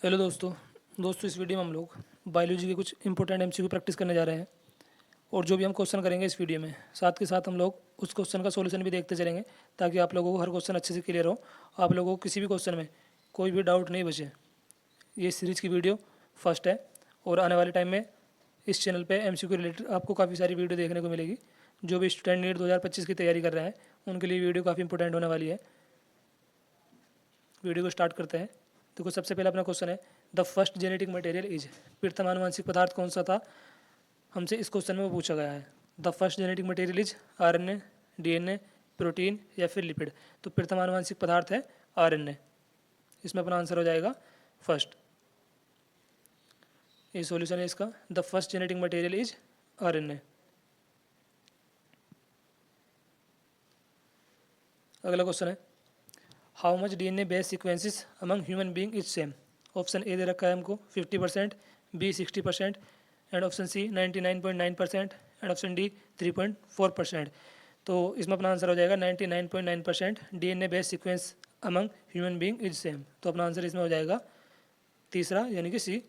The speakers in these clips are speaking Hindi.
हेलो दोस्तों इस वीडियो में हम लोग बायोलॉजी के कुछ इंपॉर्टेंट एमसीक्यू प्रैक्टिस करने जा रहे हैं। और जो भी हम क्वेश्चन करेंगे इस वीडियो में, साथ के साथ हम लोग उस क्वेश्चन का सॉल्यूशन भी देखते चलेंगे, ताकि आप लोगों को हर क्वेश्चन अच्छे से क्लियर हो, आप लोगों को किसी भी क्वेश्चन में कोई भी डाउट नहीं बचे। ये सीरीज़ की वीडियो फर्स्ट है, और आने वाले टाइम में इस चैनल पे एमसीक्यू रिलेटेड आपको काफ़ी सारी वीडियो देखने को मिलेगी। जो भी स्टूडेंट नीट 2025 की तैयारी कर रहे हैं उनके लिए वीडियो काफ़ी इंपॉर्टेंट होने वाली है। वीडियो को स्टार्ट करते हैं। देखो, सबसे पहला अपना क्वेश्चन है, the first genetic material is, प्रथम आनुवंशिक पदार्थ कौन सा था, हमसे इस क्वेश्चन में वो पूछा गया है। The first genetic material is RNA, DNA, protein या फिर लिपिड। तो प्रथम आनुवंशिक पदार्थ है आरएनए। इसमें अपना आंसर हो जाएगा फर्स्ट। ये सॉल्यूशन है इसका, the first genetic material is RNA. अगला क्वेश्चन है, how much DNA base sequences among human being is same. Option A दे रखा है हमको 50%, B 60%, and option C 99.9%, and option D 3.4%। तो इसमें अपना आंसर हो जाएगा 99.9% DNA base sequence among human being is same. तो अपना आंसर इसमें हो जाएगा तीसरा, यानी कि सी।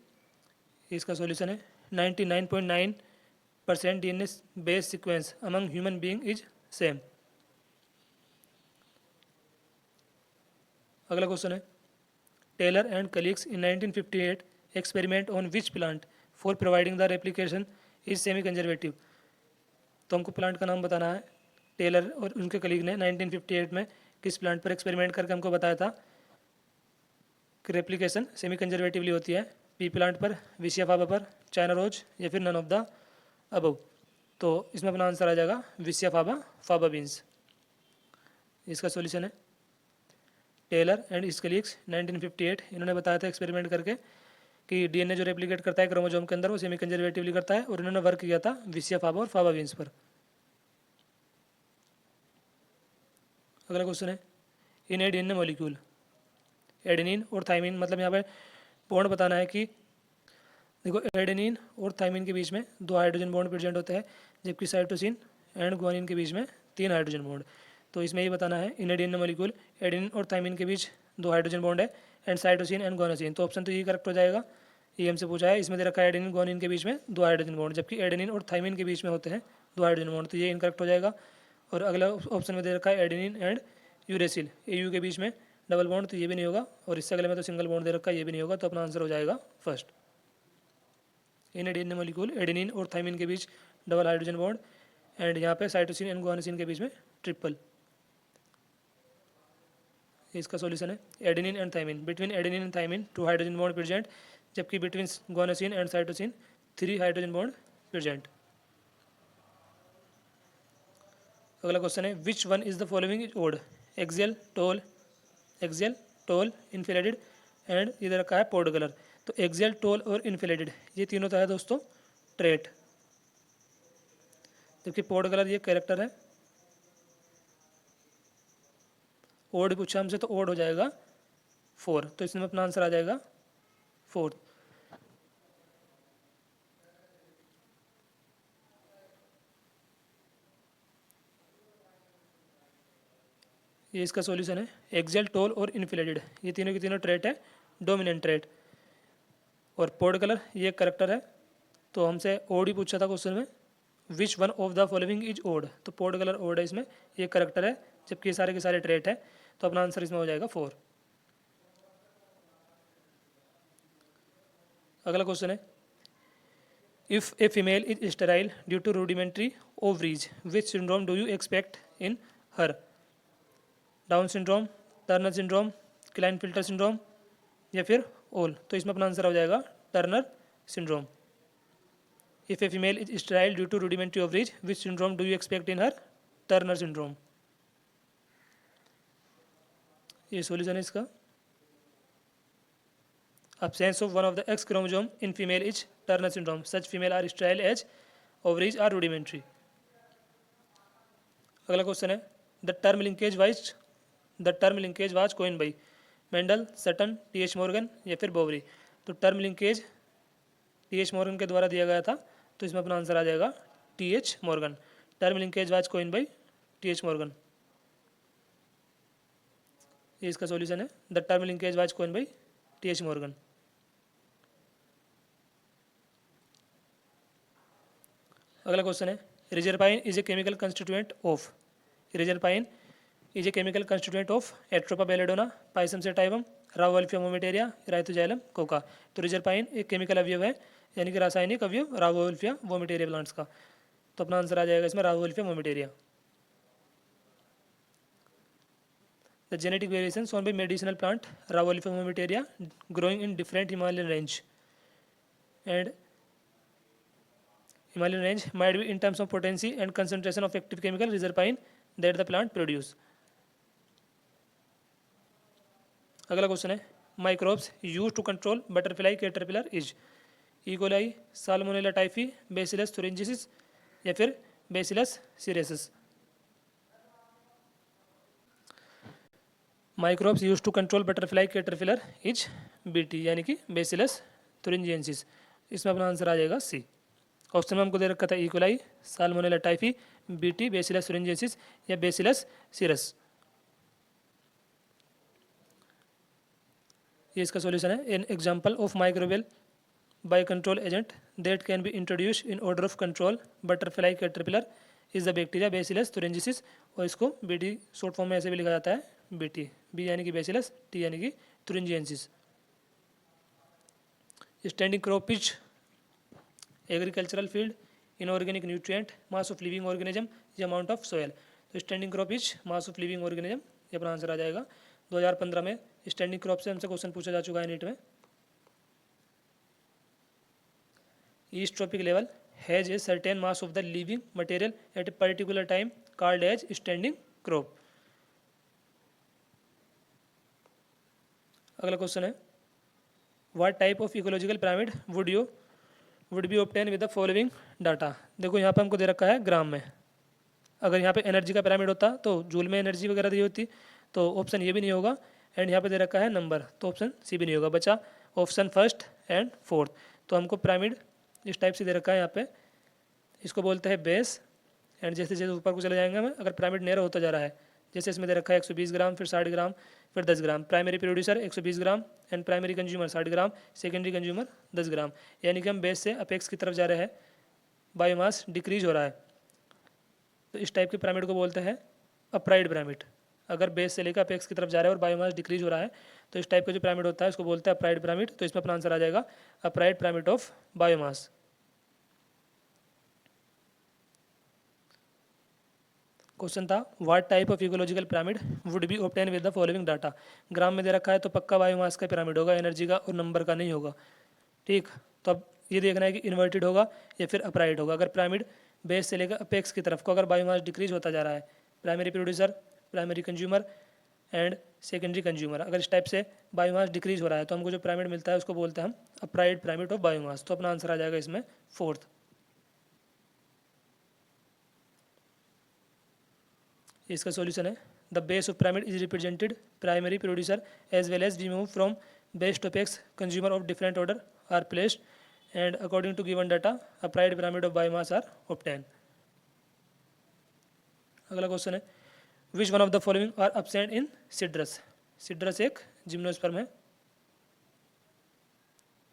इसका सॉल्यूशन है 99.9% DNA base sequence among human being is same. अगला क्वेश्चन है, Taylor and colleagues in 1958 experiment on which plant for providing the replication is semi conservative. तो हमको प्लांट का नाम बताना है। टेलर और उनके कलीग ने 1958 में किस प्लांट पर एक्सपेरिमेंट करके हमको बताया था कि रेप्लिकेशन सेमी कंजर्वेटिवली होती है। पी प्लांट पर, विसिया फाबा पर, चाइना रोज या फिर नन ऑफ द अबव। तो इसमें अपना आंसर आ जाएगा विसिया फाबा, फाबा बीन्स। इसका सॉल्यूशन है, टेलर एंड हिज कलीग्स 1958 इन्होंने बताया था एक्सपेरिमेंट करके कि डीएनए जो रेप्लिकेट करता है क्रोमोसोम के अंदर वो सेमी कंजर्वेटिवली करता है, और इन्होंने वर्क किया था विसिया फाबा और फाबा बीन्स पर। अगला क्वेश्चन है, इन ए डीएनए मॉलिक्यूल, एडेनिन और थाइमिन, मतलब यहाँ पे बॉन्ड बताना है कि देखो, एडेनिन और थाइमिन के बीच में 2 हाइड्रोजन बॉन्ड प्रेजेंट होते हैं, जबकि साइटोसिन एंड ग्वानिन के बीच में 3 हाइड्रोजन बॉन्ड। तो इसमें ये बताना है, इन ए डीएनए मॉलिक्यूल एडेनिन और थाइमिन के बीच 2 हाइड्रोजन बॉन्ड है, एंड साइटोसिन एंड ग्वानोसिन। तो ऑप्शन तो ये करेक्ट हो जाएगा। ये हमसे पूछा है, इसमें दे रखा है एडेनिन ग्वानिन के बीच में 2 हाइड्रोजन बॉन्ड, जबकि एडेनिन और थाइमिन के बीच में होते हैं 2 हाइड्रोजन बॉन्ड। तो ये इनकरेक्ट हो जाएगा। और अगला ऑप्शन में दे रखा है एडेनिन एंड यूरेसिल, एयू के बीच में डबल बॉन्ड, तो ये भी नहीं होगा। और इससे अगले में तो सिंगल बॉन्ड दे रखा है, ये भी नहीं होगा। तो अपना आंसर हो जाएगा first. In DNA molecule adenine और थाइमिन के बीच डबल हाइड्रोजन बॉन्ड, एंड यहाँ पे साइटोसिन एंड ग्वानोसिन के बीच में ट्रिपल। इसका सॉल्यूशन है adenine and thymine, between adenine and thymine 2 hydrogen bond present, जबकि between guanosine and cytosine 3 hydrogen bond present. अगला क्वेश्चन है, which one is the following is odd, axial, tall, axial, tall, inflated, and इधर रखा है पोड कलर। तो एक्सियल, टोल और इन्फिलेटेड ये तीनों तो है दोस्तों ट्रेट, जबकि पोड कलर ये कैरेक्टर है। ओड पूछा हमसे तो ओड हो जाएगा 4। तो इसमें अपना आंसर आ जाएगा 4। ये इसका सॉल्यूशन है, एक्सियल, टोल और इन्फिलेटेड ये तीनों की तीनों ट्रेट है, डोमिनेंट ट्रेट। और पोड कलर ये करेक्टर है। तो हमसे ओड ही पूछा था क्वेश्चन में, which one of the following is odd. तो पोड कलर ओड है इसमें, ये करेक्टर है, जबकि ये सारे के सारे ट्रेट है। तो अपना आंसर इसमें हो जाएगा 4। अगला क्वेश्चन है, if a female is sterile due to rudimentary ovaries, which syndrome do you expect in her. Down syndrome, Turner syndrome, Klinefelter syndrome या फिर ओल। तो इसमें अपना आंसर हो जाएगा Turner syndrome. If a female is sterile due to rudimentary ovaries, which syndrome do you expect in her, Turner syndrome. ये सॉल्यूशन है इसका, absence of one of the X chromosome in female is Turner syndrome. Such female are sterile as ovaries are rudimentary. अगला क्वेश्चन है, the term linkage was coin by Mendel, Sutton, T H. Morgan या फिर बोवरी। तो टर्म लिंकेज टी.एच. मॉर्गन के द्वारा दिया गया था। तो इसमें अपना आंसर आ जाएगा T H. Morgan. Term linkage was coin by T H. Morgan. ये इसका सॉल्यूशन है, the term linkage was coin by T H. Morgan. अगला क्वेश्चन है, reserpine is a chemical constituent of, reserpine is a chemical constituent of Atropa belladonna, Pisum sativum, Rauwolfia vomitoria, Erythroxylum coca. तो रिजरपाइन एक केमिकल अवयव है, यानी कि रासायनिक अवयव रावोल्फिया वोमिटेरिया प्लांट्स का। तो अपना आंसर आ जाएगा इसमें Rauwolfia vomitoria. The genetic variation shown by medicinal plant Ravolfia momentarea growing in different Himalayan range, and Himalayan range might be in terms of potency and concentration of active chemical reserpine that the plant produce. अगला क्वेश्चन है, microbes use to control butterfly caterpillar is E coli, Salmonella typhi, Bacillus thuringiensis या फिर Bacillus cereus. Microbes use to control butterfly caterpillar is BT, यानी कि बेसिलस thuringiensis। इसमें अपना आंसर आ जाएगा सी। ऑप्शन में हमको दे रखा था E coli, Salmonella typhi, BT, Bacillus thuringiensis या बेसिलस सीरस। ये इसका सॉल्यूशन है। An example of microbial bio control agent that can be introduce in order of control butterfly caterpillar is the bacteria Bacillus thuringiensis, और इसको बीटी शॉर्ट फॉर्म में ऐसे भी लिखा जाता है बीटी, बी यानी कि बेसिलस, टी यानी कि thuringiensis। Standing crop is agricultural field, inorganic nutrient, mass of living organism या अमाउंट ऑफ सोयल। तो standing crop is mass of living organism, ये अपना आंसर आ जाएगा। 2015 में स्टैंडिंग क्रॉप से हमसे क्वेश्चन पूछा जा चुका है नीट में। Each trophic level has a certain mass of the living material at a particular time called as standing crop. अगला क्वेश्चन है, what type of ecological pyramid would be obtain with the following data. देखो यहाँ पे हमको दे रखा है ग्राम में। अगर यहाँ पे एनर्जी का पिरामिड होता तो जूल में एनर्जी वगैरह दी होती, तो ऑप्शन ये भी नहीं होगा। एंड यहाँ पे दे रखा है नंबर, तो ऑप्शन सी भी नहीं होगा, बचा ऑप्शन फर्स्ट एंड फोर्थ। तो हमको पिरामिड इस टाइप से दे रखा है यहाँ पे, इसको बोलते हैं बेस। एंड जैसे जैसे ऊपर को चले जाएंगे हमें, अगर पिरामिड नैरो होता जा रहा है, जैसे इसमें दे रखा है 120 ग्राम, फिर 60 ग्राम, फिर 10 gram. Primary producer 120 gram and primary consumer 60 gram, secondary consumer 10 gram. यानी कि हम बेस से अपेक्स की तरफ जा रहे हैं, बायोमास डिक्रीज हो रहा है। तो इस टाइप के पिरामिड को बोलते हैं अपराइड पिरामिड। अगर बेस से लेकर अपेक्स की तरफ जा रहे हैं और बायोमास डिक्रीज हो रहा है, तो इस टाइप का जो पिरामिड होता है उसको बोलते हैं अपराइड पिरामिड। तो इसमें अपना आंसर आ जाएगा upright pyramid of biomass. Question था, what type of ecological pyramid would be obtain with the following data. Gram में दे रखा है तो पक्का बायोमास का पिरामिड होगा, एनर्जी का और नंबर का नहीं होगा। ठीक, तो अब ये देखना है कि इन्वर्टेड होगा या फिर अपराइड होगा। अगर पिरामिड बेस से लेकर अपेक्स की तरफ को अगर बायोमास डिक्रीज होता जा रहा है, primary producer, primary consumer and secondary consumer, अगर इस टाइप से बायोमास डिक्रीज हो रहा है, तो हमको जो पिरामिड मिलता है उसको बोलते हैं हम अपराइड पिरामिड ऑफ बायोमास। तो अपना आंसर आ जाएगा इसमें फोर्थ। इसका सॉल्यूशन है, the base of pyramid is represented primary producer as well as we move from base to apex consumer of different order are placed and according to given data upright pyramid of biomass are obtain. अगला क्वेश्चन है, which one of the following are absent in citrus. Citrus एक जिम्नोस्पर्म है,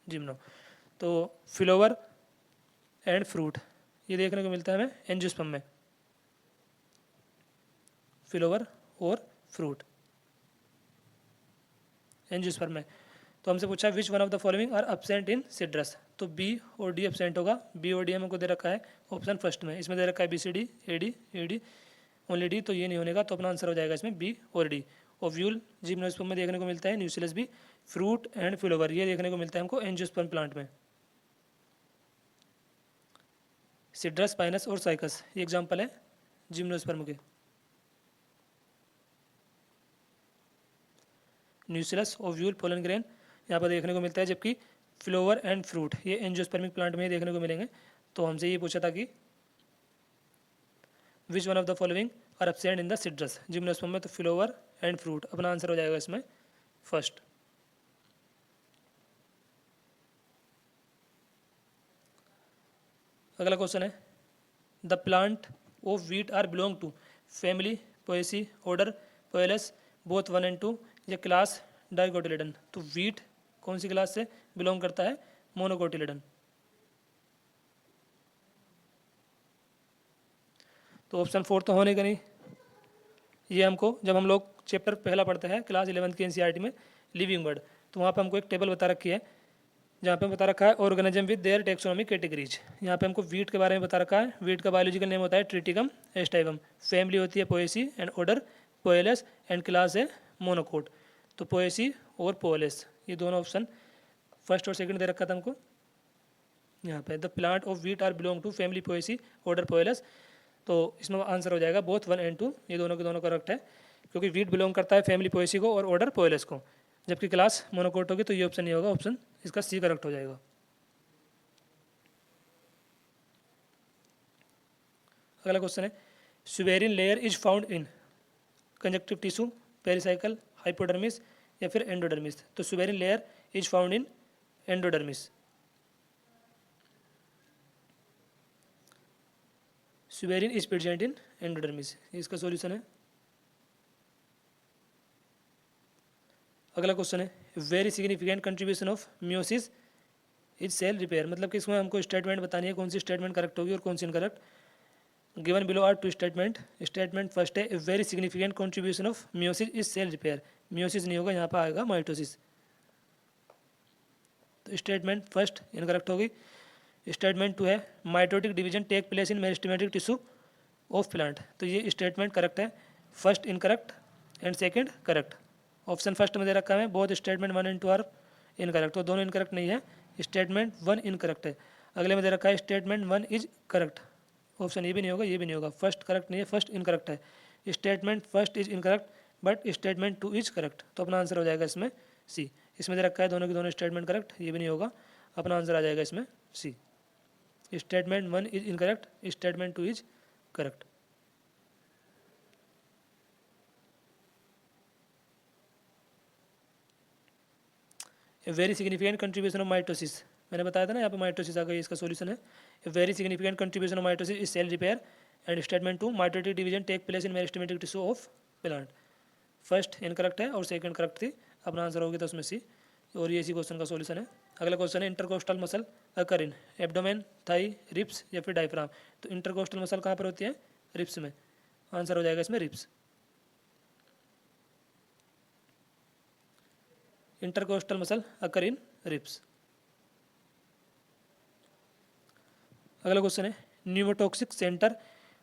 जिम्नो। तो फ्लावर एंड फ्रूट ये देखने को मिलता है हमें एंजियोस्पर्म में, फ्लावर और फ्रूट एंजियोस्पर्म में। तो हमसे पूछा which one of the following are absent in citrus, तो बी और डी एब्सेंट होगा। बी और डी हमको दे रखा है ऑप्शन फर्स्ट में, इसमें दे रखा है B C D A D only D, तो ये नहीं होने का। तो अपना आंसर हो जाएगा इसमें बी और डी। ओव्यूल जिम्नोस्पर्म में देखने को मिलता है, न्यूक्लियस भी, फ्रूट एंड फ्लावर ये देखने को मिलता है हमको एंजियोस्पर्म प्लांट में। सिट्रस, पाइनस और साइकस ये एग्जाम्पल है जिम्नोस्पर्म के। न्यूक्लियस, ओव्यूल, पोलन ग्रेन यहाँ पर देखने को मिलता है, जबकि फ्लावर एंड फ्रूट ये एंजियोस्पर्मिक प्लांट में ही देखने को मिलेंगे। तो हमसे ये पूछा था कि which one of the following are absent in the citrus, gymnosperm में तो फ्लावर एंड फ्रूट। अपना आंसर हो जाएगा इसमें फर्स्ट। अगला क्वेश्चन है, the plant of wheat are belong to family Poaceae, order Poales, both 1 and 2 या क्लास डाइकोटिलेडन। तो वीट कौन सी क्लास से बिलोंग करता है, मोनोकोटिलेडन। तो ऑप्शन 4 तो होने का नहीं। ये हमको जब हम लोग चैप्टर पहला पढ़ते हैं क्लास 11th की एनसीईआरटी में लिविंग वर्ड, तो वहाँ पे हमको एक टेबल बता रखी है जहाँ पे बता रखा है organism with their taxonomic categories. यहाँ पे हमको वीट के बारे में बता रखा है। वीट का बायोलॉजिकल नेम होता है ट्रिटिकम एस्टाइवम, फैमिली होती है Poaceae and order Poales and class है मोनोकोट। तो पोएसी और पोएलस ये दोनों ऑप्शन फर्स्ट और सेकंड दे रखा था हमको यहाँ पे। The plant of wheat are belong to family Poaceae order Poales, तो इसमें आंसर हो जाएगा बोथ 1 and 2, ये दोनों के दोनों करेक्ट है क्योंकि वीट बिलोंग करता है फैमिली पोएसी को और ऑर्डर पोएलस को, जबकि क्लास मोनोकोट होगी। तो ये ऑप्शन नहीं होगा, ऑप्शन इसका सी करेक्ट हो जाएगा। अगला क्वेश्चन है suberin layer is found in conjunctive tissue, pericycle, hypodermis या फिर एंडोडर्मिस। तो suberin layer is found in endodermis. Suberin is present in endodermis, इसका सॉल्यूशन है। अगला क्वेश्चन है very significant contribution of meiosis is cell repair, मतलब कि इसमें हमको स्टेटमेंट बतानी है कौन सी स्टेटमेंट करेक्ट होगी और कौन सी incorrect. Given below are two statement. Statement first है very significant contribution of meiosis is cell repair, meiosis नहीं होगा, यहाँ पर आएगा माइटोसिस। तो स्टेटमेंट फर्स्ट इनकरेक्ट होगी। स्टेटमेंट 2 है mitotic division take place in meristematic tissue of plant, तो ये स्टेटमेंट करेक्ट है। First incorrect and second correct. Option first में दे रखा है बहुत स्टेटमेंट 1 and 2 आर इनकरेक्ट, तो दोनों इनकरेक्ट नहीं है, स्टेटमेंट 1 इनकरेक्ट है। अगले में दे रखा है स्टेटमेंट 1 इज करेक्ट, ऑप्शन ये भी नहीं होगा, ये भी नहीं होगा। फर्स्ट करेक्ट नहीं है, फर्स्ट इनकरेक्ट है। Statement first is incorrect but statement 2 is correct, तो अपना आंसर हो जाएगा इसमें सी। इसमें दे रखा है दोनों के दोनों स्टेटमेंट करेक्ट, ये भी नहीं होगा, अपना आंसर आ जाएगा इसमें C. Statement 1 is incorrect, statement 2 is correct. A very significant contribution of mitosis, मैंने बताया था ना यहाँ पे माइटोसिस आ गई, इसका सॉल्यूशन है a very significant contribution of mitosis is cell repair and statement 2 mitotic division take place in meristematic tissue of plant. First incorrect है और सेकंड करेक्ट थी, अपना आंसर होगी तो उसमें सी, और ये इसी क्वेश्चन का सॉल्यूशन है। अगला क्वेश्चन है intercostal muscle occur in abdomen, thigh, ribs या फिर डायफ्राम। तो इंटरकोस्टल मसल कहाँ पर होती है, रिप्स में, आंसर हो जाएगा इसमें ribs. Intercostal muscle occur in ribs. अगला क्वेश्चन है pneumotaxic centre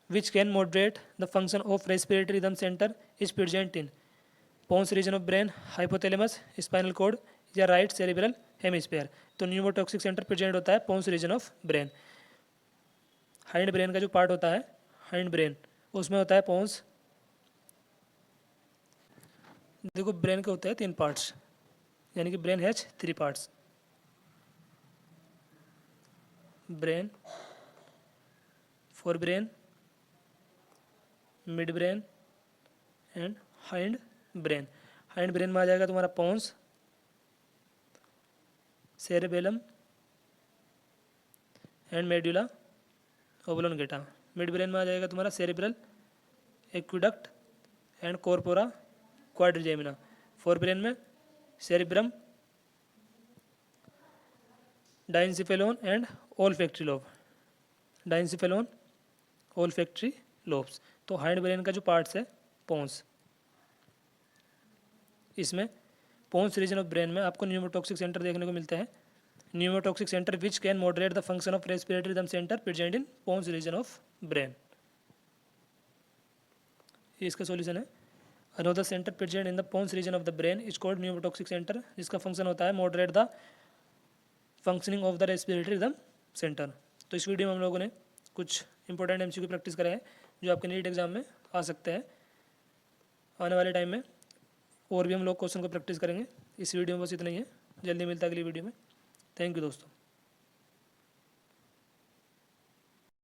which can moderate the function of respiratory rhythm centre is present in pons region of brain, hypothalamus, spinal cord या राइट सेरिब्रल हेमिस्फीयर। तो न्यूमोटॉक्सिक सेंटर प्रेजेंट होता है pons region of brain. Hind brain का जो पार्ट होता है, हाइंड ब्रेन, उसमें होता है पोन्स। देखो ब्रेन के होते हैं 3 पार्ट्स, यानी कि brain has 3 parts, brain, forebrain, midbrain and hindbrain. Hind brain में आ जाएगा तुम्हारा pons, cerebellum and medulla oblongata. Midbrain में आ जाएगा तुम्हारा cerebral, aqueduct and corpora quadrigemina. Forebrain में cerebrum, diencephalon and olfactory lobe, diencephalon olfactory lobes. तो हाइंड ब्रेन का जो पार्ट्स है पोन्स, इसमें पोन्स रीजन ऑफ ब्रेन में आपको न्यूमोटॉक्सिक सेंटर देखने को मिलते हैं। Pneumotaxic centre which can moderate the function of respiratory rhythm centre present in pons region of brain, ये इसका सॉल्यूशन है। Another centre present in the pons region of the brain is called pneumotaxic centre, जिसका फंक्शन होता है moderate the functioning of the respiratory rhythm centre. तो इस वीडियो में हम लोगों ने कुछ इंपॉर्टेंट एमसीक्यू प्रैक्टिस करे हैं जो आपके नीट एग्जाम में आ सकते हैं आने वाले टाइम में, और भी हम लोग क्वेश्चन को प्रैक्टिस करेंगे। इस वीडियो में बस इतना ही है, जल्दी मिलता है अगली वीडियो में। थैंक यू दोस्तों।